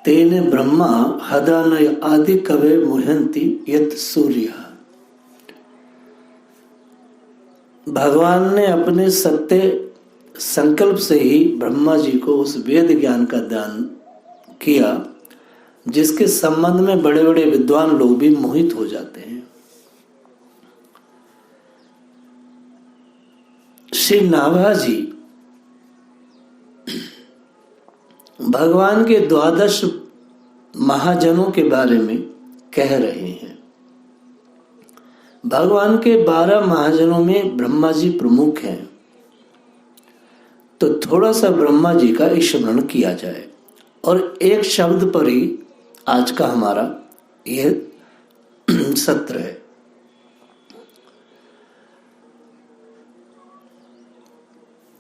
तेने ब्रह्मा हदानय आदि कवे मुह्यंति यत सूर्य। भगवान ने अपने सत्य संकल्प से ही ब्रह्मा जी को उस वेद ज्ञान का दान किया जिसके संबंध में बड़े बड़े विद्वान लोग भी मोहित हो जाते हैं। श्री नाभा जी भगवान के 12 महाजनों के बारे में कह रहे हैं। भगवान के 12 महाजनों में ब्रह्मा जी प्रमुख हैं, तो थोड़ा सा ब्रह्मा जी का स्मरण किया जाए और एक शब्द पर ही आज का हमारा यह सत्र है।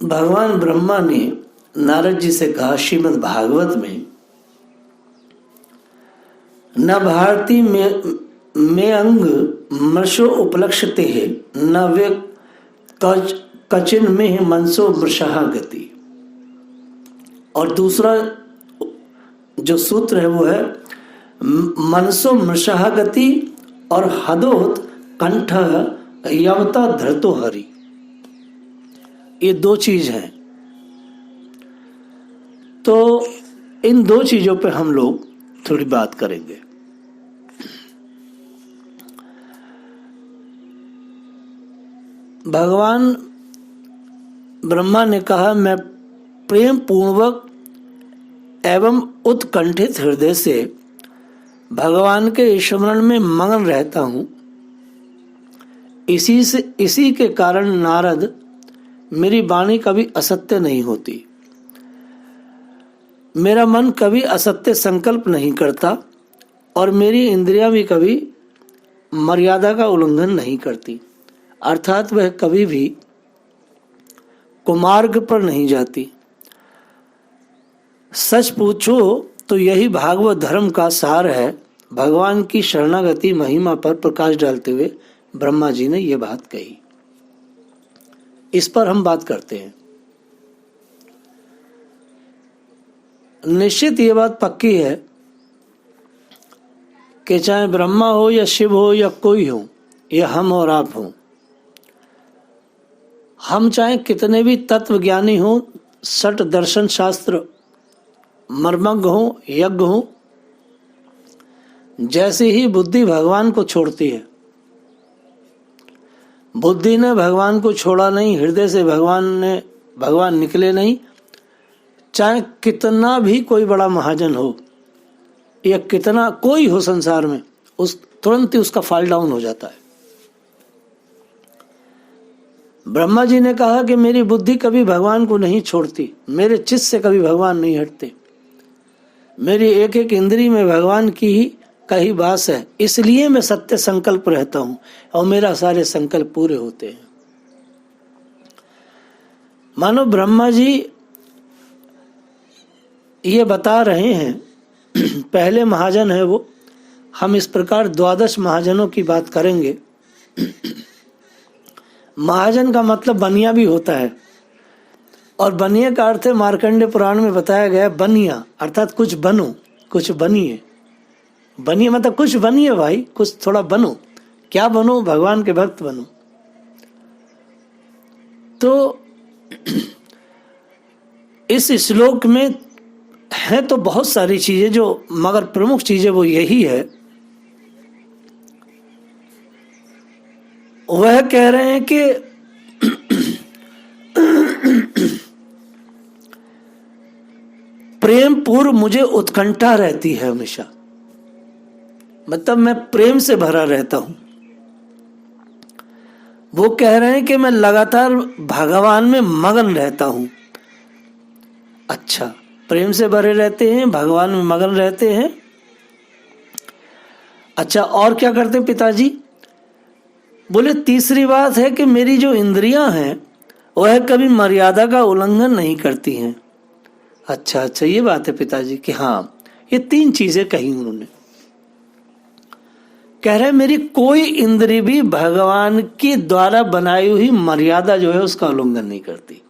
भगवान ब्रह्मा ने नारद जी से कहा श्रीमद् भागवत में, न भारती में अंग मर्षो उपलक्ष्यते है न वे कचिन में मनसो मृषा गति। और दूसरा जो सूत्र है वो है मनसो मृषा गति और हदोत कंठ यवता धृतो हरि। ये 2 चीज हैं। तो इन 2 चीजों पे हम लोग थोड़ी बात करेंगे। भगवान ब्रह्मा ने कहा, मैं प्रेम पूर्वक एवं उत्कंठित हृदय से भगवान के स्मरण में मगन रहता हूं। इसी के कारण नारद मेरी वाणी कभी असत्य नहीं होती, मेरा मन कभी असत्य संकल्प नहीं करता और मेरी इंद्रियां भी कभी मर्यादा का उल्लंघन नहीं करती, अर्थात वह कभी भी कुमार्ग पर नहीं जाती। सच पूछो तो यही भागवत धर्म का सार है। भगवान की शरणागति महिमा पर प्रकाश डालते हुए ब्रह्मा जी ने यह बात कही। इस पर हम बात करते हैं। निश्चित ये बात पक्की है कि चाहे ब्रह्मा हो या शिव हो या कोई हो या हम और आप हो, हम चाहे कितने भी तत्वज्ञानी हो, सठ दर्शन शास्त्र मर्मज्ञ हो, यज्ञ हो, जैसे ही बुद्धि भगवान को छोड़ती है, बुद्धि ने भगवान को छोड़ा नहीं, हृदय से भगवान निकले नहीं, चाहे कितना भी कोई बड़ा महाजन हो या कितना कोई हो संसार में, उस तुरंत ही उसका फॉल डाउन हो जाता है। ब्रह्मा जी ने कहा कि मेरी बुद्धि कभी भगवान को नहीं छोड़ती, मेरे चित्त से कभी भगवान नहीं हटते, मेरी एक एक इंद्री में भगवान की ही वास है, इसलिए मैं सत्य संकल्प रहता हूं और मेरा सारे संकल्प पूरे होते हैं। मानो ब्रह्मा जी ये बता रहे हैं, पहले महाजन है वो। हम इस प्रकार 12 महाजनों की बात करेंगे। महाजन का मतलब बनिया भी होता है, और बनिया का अर्थ है मार्कंडेय पुराण में बताया गया बनिया, अर्थात कुछ बनो, कुछ बनिए। बनिए मतलब कुछ बनिए भाई, कुछ थोड़ा बनो। क्या बनो? भगवान के भक्त बनो। तो इस श्लोक में है तो बहुत सारी चीजें, जो मगर प्रमुख चीजें वो यही है। वह कह रहे हैं कि प्रेम पूर्व मुझे उत्कंठा रहती है हमेशा, मतलब मैं प्रेम से भरा रहता हूं। वो कह रहे हैं कि मैं लगातार भगवान में मगन रहता हूं। अच्छा, प्रेम से भरे रहते हैं, भगवान में मगन रहते हैं। अच्छा, और क्या करते हैं पिताजी? बोले तीसरी बात है कि मेरी जो इंद्रियां हैं वह कभी मर्यादा का उल्लंघन नहीं करती हैं। अच्छा, ये बात है पिताजी कि हाँ, ये 3 चीजें कही उन्होंने। कह रहे मेरी कोई इंद्री भी भगवान के द्वारा बनाई हुई मर्यादा जो है उसका उल्लंघन नहीं करती।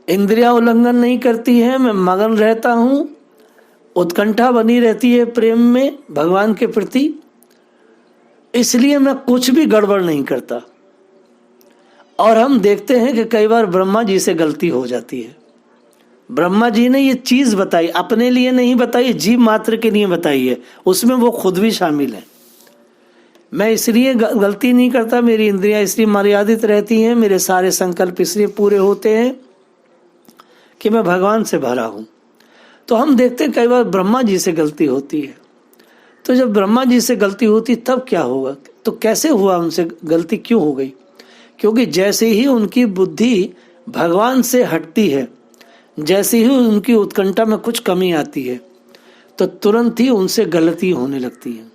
इंद्रियां उल्लंघन नहीं करती हैं, मैं मगन रहता हूं, उत्कंठा बनी रहती है प्रेम में भगवान के प्रति, इसलिए मैं कुछ भी गड़बड़ नहीं करता। और हम देखते हैं कि कई बार ब्रह्मा जी से गलती हो जाती है। ब्रह्मा जी ने ये चीज बताई, अपने लिए नहीं बताई, जीव मात्र के लिए बताई है, उसमें वो खुद भी शामिल है। मैं इसलिए गलती नहीं करता, मेरी इंद्रियां इसलिए मर्यादित रहती हैं, मेरे सारे संकल्प इसलिए पूरे होते हैं कि मैं भगवान से भरा हूं। तो हम देखते हैं कई बार ब्रह्मा जी से गलती होती है। तो जब ब्रह्मा जी से गलती होती तब क्या होगा? तो कैसे हुआ, उनसे गलती क्यों हो गई? क्योंकि जैसे ही उनकी बुद्धि भगवान से हटती है, जैसे ही उनकी उत्कंठा में कुछ कमी आती है, तो तुरंत ही उनसे गलती होने लगती है।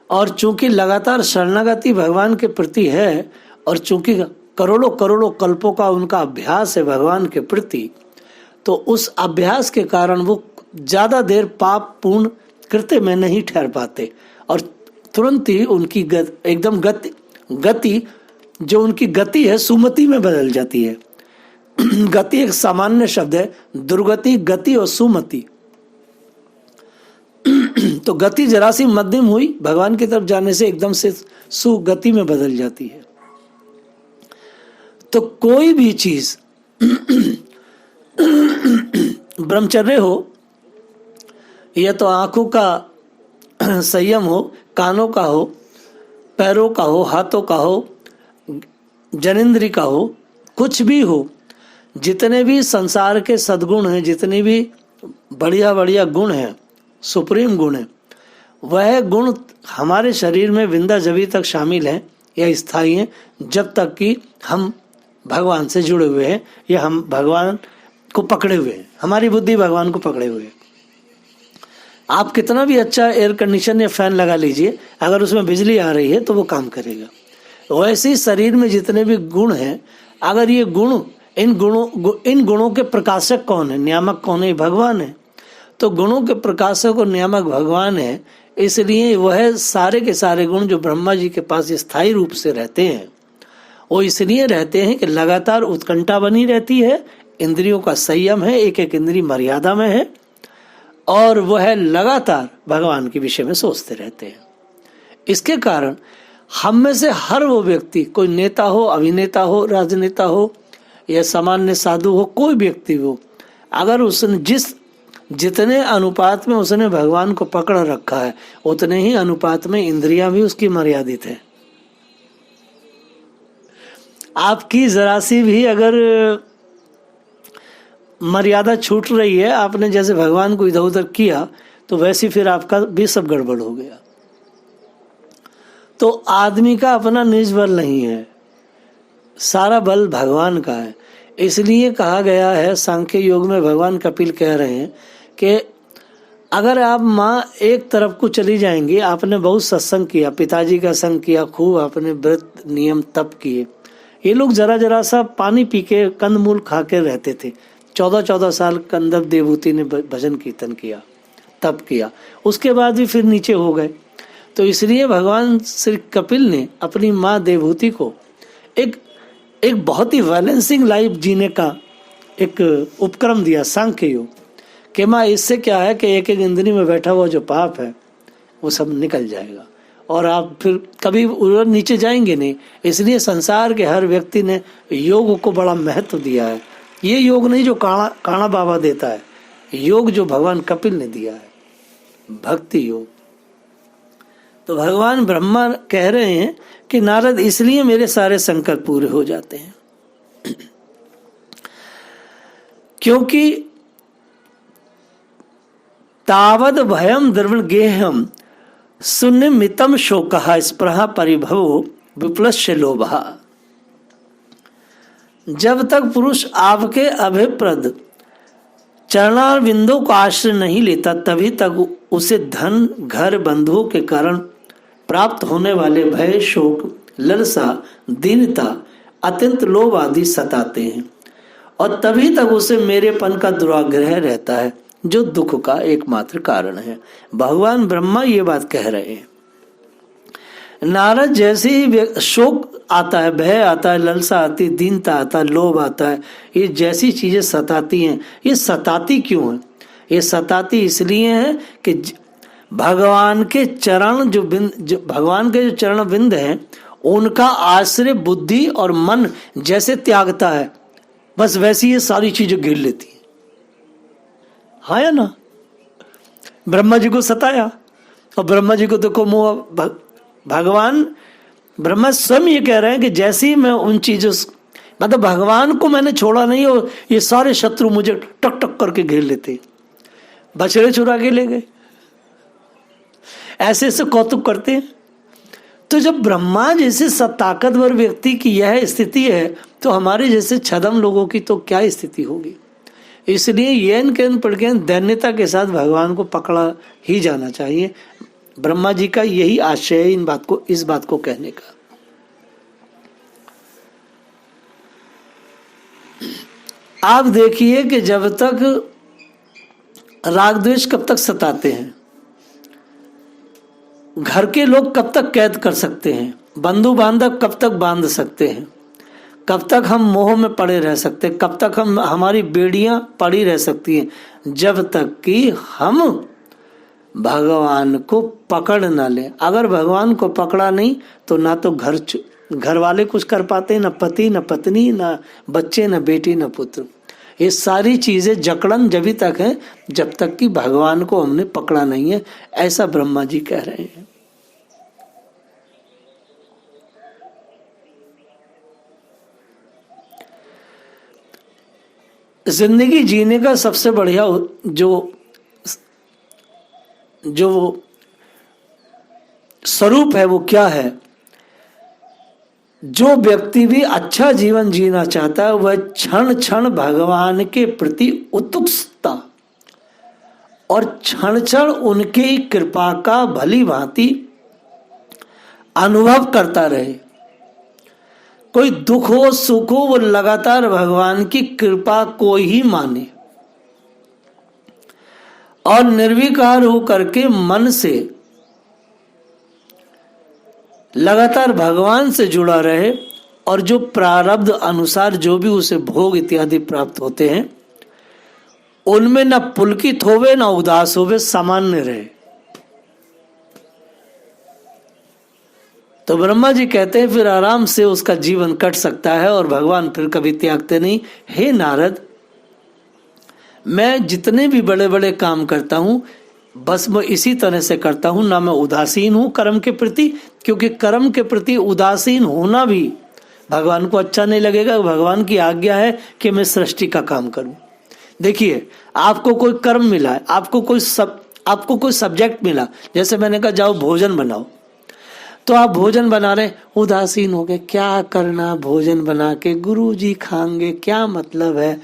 और चूंकि लगातार शरणागति भगवान के प्रति है, और चूंकि करोड़ों करोड़ों कल्पों का उनका अभ्यास है भगवान के प्रति, तो उस अभ्यास के कारण वो ज्यादा देर पाप पूर्ण कृत्य में नहीं ठहर पाते, और तुरंत ही उनकी एकदम गति जो उनकी गति है सुमति में बदल जाती है। गति एक सामान्य शब्द है, दुर्गति, गति और सुमति। तो गति जरा सी मध्यम हुई, भगवान की तरफ जाने से एकदम से सुगति में बदल जाती है। तो कोई भी चीज ब्रह्मचर्य हो, या तो आंखों का संयम हो, कानों का हो, पैरों का हो, हाथों का हो, जनेंद्री का हो, कुछ भी हो, जितने भी संसार के सद्गुण हैं, जितने भी बढ़िया बढ़िया गुण हैं, सुप्रीम गुण हैं, वह गुण हमारे शरीर में विंदा जभी तक शामिल हैं या स्थायी हैं, जब तक कि हम भगवान से जुड़े हुए हैं या हम भगवान को पकड़े हुए हैं, हमारी बुद्धि भगवान को पकड़े हुए है। आप कितना भी अच्छा एयर कंडीशन या फैन लगा लीजिए, अगर उसमें बिजली आ रही है तो वो काम करेगा। वैसे ही शरीर में जितने भी गुण हैं, अगर ये गुण इन गुणों के प्रकाशक कौन है, नियामक कौन है? भगवान है। तो गुणों के प्रकाशक और नियामक भगवान है, इसलिए वह सारे के सारे गुण जो ब्रह्मा जी के पास स्थायी रूप से रहते हैं, वो इसलिए रहते हैं कि लगातार उत्कंठा बनी रहती है, इंद्रियों का संयम है, एक एक इंद्रिय मर्यादा में है, और वह लगातार भगवान के विषय में सोचते रहते हैं। इसके कारण हम में से हर वो व्यक्ति, कोई नेता हो, अभिनेता हो, राजनेता हो या सामान्य साधु हो, कोई व्यक्ति हो, अगर उसने जितने अनुपात में उसने भगवान को पकड़ रखा है, उतने ही अनुपात में इंद्रियां भी उसकी मर्यादित है। आपकी जरा सी भी अगर मर्यादा छूट रही है, आपने जैसे भगवान को इधर उधर किया, तो वैसे फिर आपका भी सब गड़बड़ हो गया। तो आदमी का अपना निज बल नहीं है, सारा बल भगवान का है। इसलिए कहा गया है, सांख्य योग में भगवान कपिल कह रहे हैं कि अगर आप माँ एक तरफ को चली जाएंगी, आपने बहुत सत्संग किया, पिताजी का संग किया, खूब आपने व्रत नियम तप किए। ये लोग जरा जरा सा पानी पी के कंदमूल खा के रहते थे। 14-14 साल कंदर्प देवहूति ने भजन कीर्तन किया, तप किया, उसके बाद भी फिर नीचे हो गए। तो इसलिए भगवान श्री कपिल ने अपनी माँ देवहूति को एक बहुत ही बैलेंसिंग लाइफ जीने का एक उपक्रम दिया, सांख्य योग, कि माँ इससे क्या है कि एक एक इंद्री में बैठा हुआ जो पाप है वो सब निकल जाएगा और आप फिर कभी उधर नीचे जाएंगे नहीं। इसलिए संसार के हर व्यक्ति ने योग को बड़ा महत्व दिया है। ये योग नहीं जो काणा बाबा देता है, योग जो भगवान कपिल ने दिया है, भक्ति योग। तो भगवान ब्रह्मा कह रहे हैं कि नारद, इसलिए मेरे सारे संकल्प पूरे हो जाते हैं, क्योंकि तावद भयम द्रवण गेहम शून्य मितम शोकः स्पृहा परिभवो विप्लस्य लोभः। जब तक पुरुष आपके अभिप्रद चरणारविंदों को आश्रय नहीं लेता, तभी तक उसे धन, घर, बंधुओं के कारण प्राप्त होने वाले भय, शोक, ललसा, दीनता, अत्यंत लोभ आदि सताते हैं, और तभी तक उसे मेरेपन का दुराग्रह रहता है, जो दुख का एकमात्र कारण है। भगवान ब्रह्मा ये बात कह रहे हैं। नारद जैसे ही शोक आता है, भय आता है, ललसा आती है, दीनता आता है, लोभ आता है, ये जैसी चीजें सताती हैं, ये सताती क्यों है? ये सताती इसलिए है कि भगवान के चरण जो भगवान के जो चरण बिंद हैं, उनका आश्रय बुद्धि और मन जैसे त्यागता है, बस वैसी ये सारी चीजें घेर लेती है। हाँ या ना? ब्रह्मा जी को सताया और ब्रह्मा जी को देखो मोह, भगवान ब्रह्मा स्वयं ये कह रहे हैं कि जैसे ही मैं उन चीजों, मतलब भगवान को मैंने छोड़ा नहीं और ये सारे शत्रु मुझे टक टक करके घेर लेते, बछड़े चुरा के ले गए, ऐसे ऐसे कौतुक करते हैं। तो जब ब्रह्मा जैसे ताकतवर व्यक्ति की यह स्थिति है, तो हमारे जैसे छदम लोगों की तो क्या स्थिति होगी। इसलिए येन केन पढ़ के दैन्यता के साथ भगवान को पकड़ा ही जाना चाहिए। ब्रह्मा जी का यही आशय है इस बात को कहने का। आप देखिए कि जब तक राग द्वेष कब तक सताते हैं, घर के लोग कब तक कैद कर सकते हैं, बंधु बांधव कब तक बांध सकते हैं, कब तक हम मोह में पड़े रह सकते हैं, कब तक हमारी बेड़ियां पड़ी रह सकती हैं, जब तक कि हम भगवान को पकड़ ना लें। अगर भगवान को पकड़ा नहीं तो ना तो घर वाले कुछ कर पाते, ना पति, ना पत्नी, ना बच्चे, ना बेटी, ना पुत्र। ये सारी चीजें जकड़न जभी तक है जब तक कि भगवान को हमने पकड़ा नहीं है, ऐसा ब्रह्मा जी कह रहे हैं। जिंदगी जीने का सबसे बढ़िया जो स्वरूप है वो क्या है? जो व्यक्ति भी अच्छा जीवन जीना चाहता है वह क्षण क्षण भगवान के प्रति उत्सुकता और क्षण क्षण उनकी कृपा का भली भांति अनुभव करता रहे। कोई दुख हो सुख हो वो लगातार भगवान की कृपा को ही माने और निर्विकार हो करके मन से लगातार भगवान से जुड़ा रहे, और जो प्रारब्ध अनुसार जो भी उसे भोग इत्यादि प्राप्त होते हैं उनमें न पुलकित होवे न उदास होवे, सामान्य रहे। तो ब्रह्मा जी कहते हैं फिर आराम से उसका जीवन कट सकता है और भगवान फिर कभी त्यागते नहीं। हे नारद, मैं जितने भी बड़े बड़े काम करता हूं बस मैं इसी तरह से करता हूं, ना मैं उदासीन हूं कर्म के प्रति, क्योंकि कर्म के प्रति उदासीन होना भी भगवान को अच्छा नहीं लगेगा। भगवान की आज्ञा है कि मैं सृष्टि का काम करूं। देखिए, आपको कोई कर्म मिला है, आपको कोई सब्जेक्ट मिला, जैसे मैंने कहा जाओ भोजन बनाओ, तो आप भोजन बना रहे, उदासीन हो गए, क्या करना भोजन बना के, गुरुजी खाएंगे, क्या मतलब है,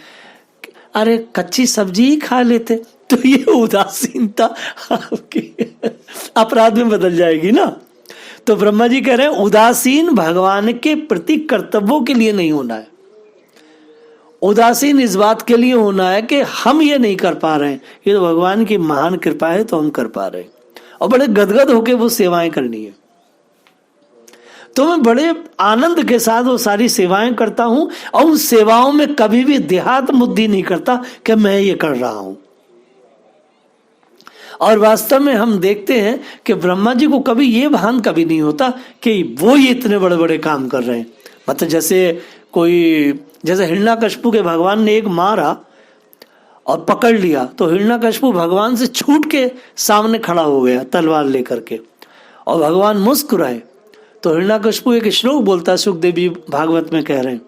अरे कच्ची सब्जी ही खा लेते। तो ये उदासीनता आपकी अपराध में बदल जाएगी ना। तो ब्रह्मा जी कह रहे हैं उदासीन भगवान के प्रति कर्तव्यों के लिए नहीं होना है, उदासीन इस बात के लिए होना है कि हम ये नहीं कर पा रहे हैं, ये तो भगवान की महान कृपा है तो हम कर पा रहे हैं, और बड़े गदगद होके वो सेवाएं करनी है। तो मैं बड़े आनंद के साथ वो सारी सेवाएं करता हूं और उन सेवाओं में कभी भी देहात बुद्धि नहीं करता कि मैं ये कर रहा हूं। और वास्तव में हम देखते हैं कि ब्रह्मा जी को कभी ये भान कभी नहीं होता कि वो ये इतने बड़े बड़े काम कर रहे हैं। मतलब जैसे हिरण्यकश्यप के भगवान ने एक मारा और पकड़ लिया, तो हिरण्यकश्यप भगवान से छूट के सामने खड़ा हो गया तलवार लेकर के, और भगवान मुस्कुराए। तो हिरण्यकश्यप एक श्लोक बोलता है, सुखदेव जी भागवत में कह रहे हैं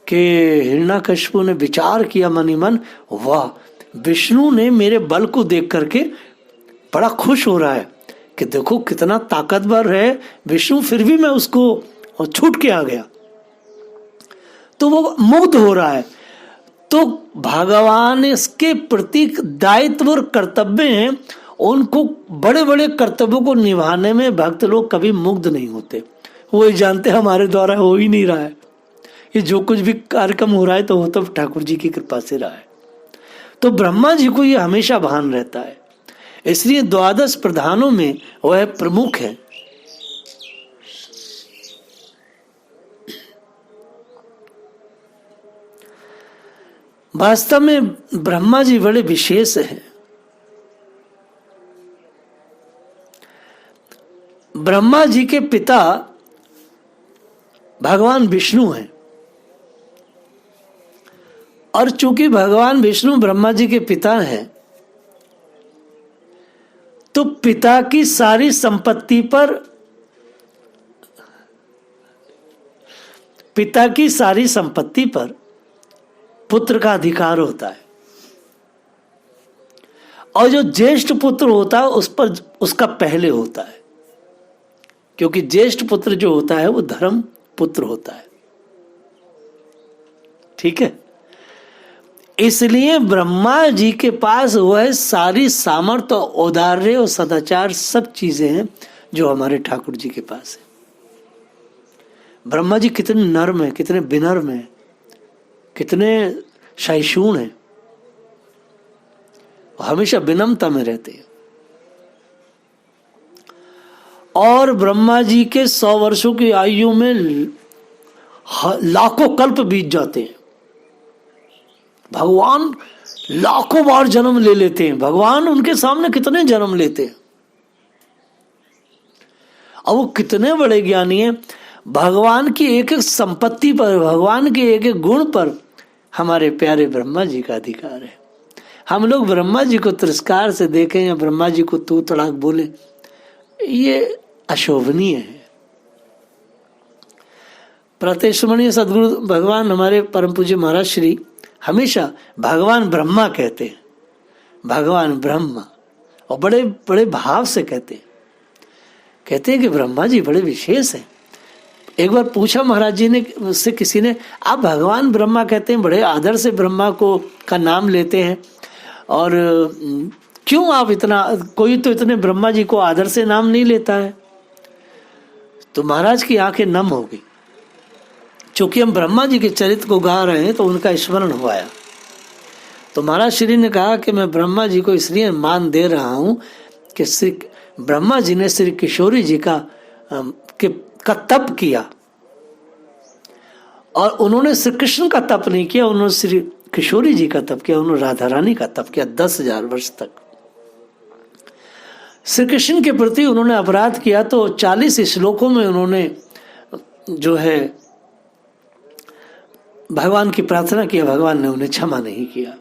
कि हिरण्यकश्यप ने विचार किया मन ही मन, वाह, विष्णु ने मेरे बल को देख करके बड़ा खुश हो रहा है कि देखो कितना ताकतवर है विष्णु, फिर भी मैं उसको छूट के आ गया। तो वो मुग्ध हो रहा है। तो भगवान इसके प्रति दायित्व और कर्तव्य हैं, उनको बड़े बड़े कर्तव्यों को निभाने में भक्त लोग कभी मुग्ध नहीं होते। वो जानते हमारे द्वारा हो ही नहीं रहा है, ये जो कुछ भी कार्यक्रम हो रहा है तो वो तो ठाकुर जी की कृपा से रहा है। तो ब्रह्मा जी को ये हमेशा भान रहता है, इसलिए 12 प्रधानों में वह प्रमुख है। वास्तव में ब्रह्मा जी बड़े विशेष हैं। ब्रह्मा जी के पिता भगवान विष्णु हैं, और चूंकि भगवान विष्णु ब्रह्मा जी के पिता हैं, तो पिता की सारी संपत्ति पर, पिता की सारी संपत्ति पर पुत्र का अधिकार होता है, और जो ज्येष्ठ पुत्र होता है उस पर उसका पहले होता है, क्योंकि ज्येष्ठ पुत्र जो होता है वो धर्म पुत्र होता है। ठीक है, इसलिए ब्रह्मा जी के पास वह सारी सामर्थ्य, औदार्य और सदाचार सब चीजें हैं जो हमारे ठाकुर जी के पास है। ब्रह्मा जी कितने नर्म हैं, कितने विनम्र हैं, कितने सहिष्णु हैं, हमेशा विनम्रता में रहते हैं। और ब्रह्मा जी के 100 वर्षों की आयु में लाखों कल्प बीत जाते हैं। भगवान लाखों बार जन्म ले लेते हैं। भगवान उनके सामने कितने जन्म लेते हैं, और वो कितने बड़े ज्ञानी हैं। भगवान की एक एक संपत्ति पर, भगवान के एक एक गुण पर हमारे प्यारे ब्रह्मा जी का अधिकार है। हम लोग ब्रह्मा जी को तिरस्कार से देखें या ब्रह्मा जी को तू तड़ाक बोले, ये अशोभनीय है। प्रतिष्ठमणीय सदगुरु भगवान हमारे परम पूज्य महाराज श्री हमेशा भगवान ब्रह्मा कहते हैं, भगवान ब्रह्मा, और बड़े बड़े भाव से कहते हैं कि ब्रह्मा जी बड़े विशेष हैं। एक बार पूछा महाराज जी ने उससे, किसी ने, आप भगवान ब्रह्मा कहते हैं, बड़े आदर से ब्रह्मा को का नाम लेते हैं, और क्यों आप इतना, कोई तो इतने ब्रह्मा जी को आदर से नाम नहीं लेता है। तो महाराज की आंखें नम हो गई, चूंकि हम ब्रह्मा जी के चरित्र को गा रहे हैं तो उनका स्मरण हो आया। तो महाराज श्री ने कहा कि मैं ब्रह्मा जी को इसलिए मान दे रहा हूं कि श्री ब्रह्मा जी ने श्री किशोरी जी का तप किया, और उन्होंने श्री कृष्ण का तप नहीं किया, उन्होंने श्री किशोरी जी का तप किया, उन्होंने राधा रानी का तप किया 10,000 वर्ष तक। श्री कृष्ण के प्रति उन्होंने अपराध किया तो 40 श्लोकों में उन्होंने जो है भगवान की प्रार्थना किया, भगवान ने उन्हें क्षमा नहीं किया।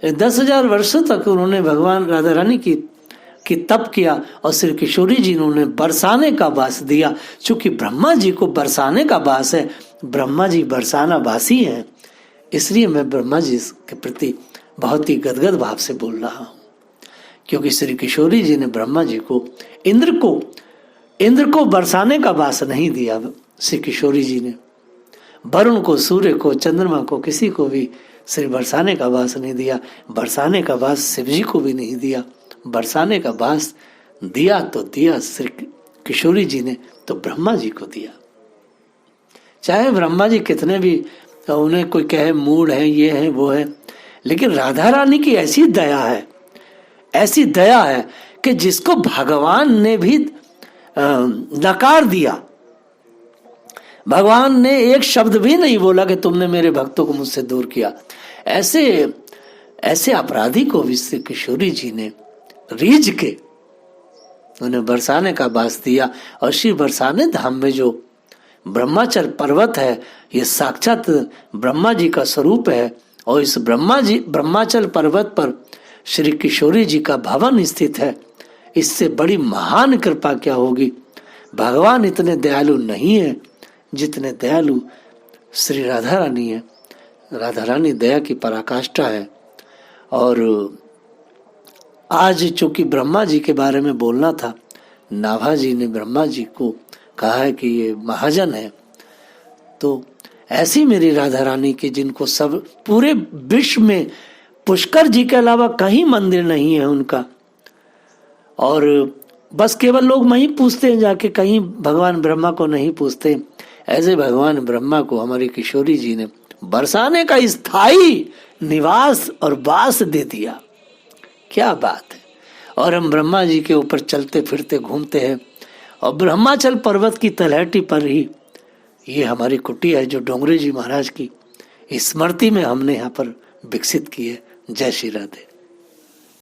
10,000 वर्षों तक उन्होंने भगवान राधा रानी की तप किया, और श्री किशोरी जी ने उन्हें बरसाने का वास दिया। चूंकि ब्रह्मा जी को बरसाने का वास है, ब्रह्मा जी बरसाना वासी हैं, इसलिए मैं ब्रह्मा जी के प्रति बहुत ही गदगद भाव से बोल रहा हूँ। क्योंकि श्री किशोरी जी ने ब्रह्मा जी को, इंद्र को बरसाने का वास नहीं दिया। श्री किशोरी जी ने वरुण को, सूर्य को, चंद्रमा को, किसी को भी श्री बरसाने का वास नहीं दिया। बरसाने का वास शिव जी को भी नहीं दिया। बरसाने का वास दिया तो दिया श्री किशोरी जी ने, तो ब्रह्मा जी को दिया। चाहे ब्रह्मा जी कितने भी उन्हें कोई कहे मूड है, ये है, वो है, लेकिन राधा रानी की ऐसी दया है, ऐसी दया है कि जिसको भगवान ने भी नकार दिया, भगवान ने एक शब्द भी नहीं बोला कि तुमने मेरे भक्तों को मुझसे दूर किया, ऐसे अपराधी को भी श्री किशोरी जी ने रीझ के उन्हें बरसाने का वास दिया। और श्री बरसाने धाम में जो ब्रह्माचल पर्वत है, ये साक्षात ब्रह्मा जी का स्वरूप है, और इस ब्रह्माचल पर्वत पर श्री किशोरी जी का भवन स्थित है। इससे बड़ी महान कृपा क्या होगी। भगवान इतने दयालु नहीं है जितने दयालु श्री राधा रानी है। राधा रानी दया की पराकाष्ठा है। और आज चूंकि ब्रह्मा जी के बारे में बोलना था, नाभा जी ने ब्रह्मा जी को कहा है कि ये महाजन है, तो ऐसी मेरी राधा रानी की, जिनको सब पूरे विश्व में पुष्कर जी के अलावा कहीं मंदिर नहीं है उनका, और बस केवल लोग वहीं पूछते हैं जाके, कहीं भगवान ब्रह्मा को नहीं पूछते। ऐसे भगवान ब्रह्मा को हमारी किशोरी जी ने बरसाने का स्थायी निवास और वास दे दिया। क्या बात है। और हम ब्रह्मा जी के ऊपर चलते फिरते घूमते हैं, और ब्रह्माचल पर्वत की तलहटी पर ही ये हमारी कुटी है, जो डोंगरे जी महाराज की स्मृति में हमने यहाँ पर विकसित की है। जय श्री राधे।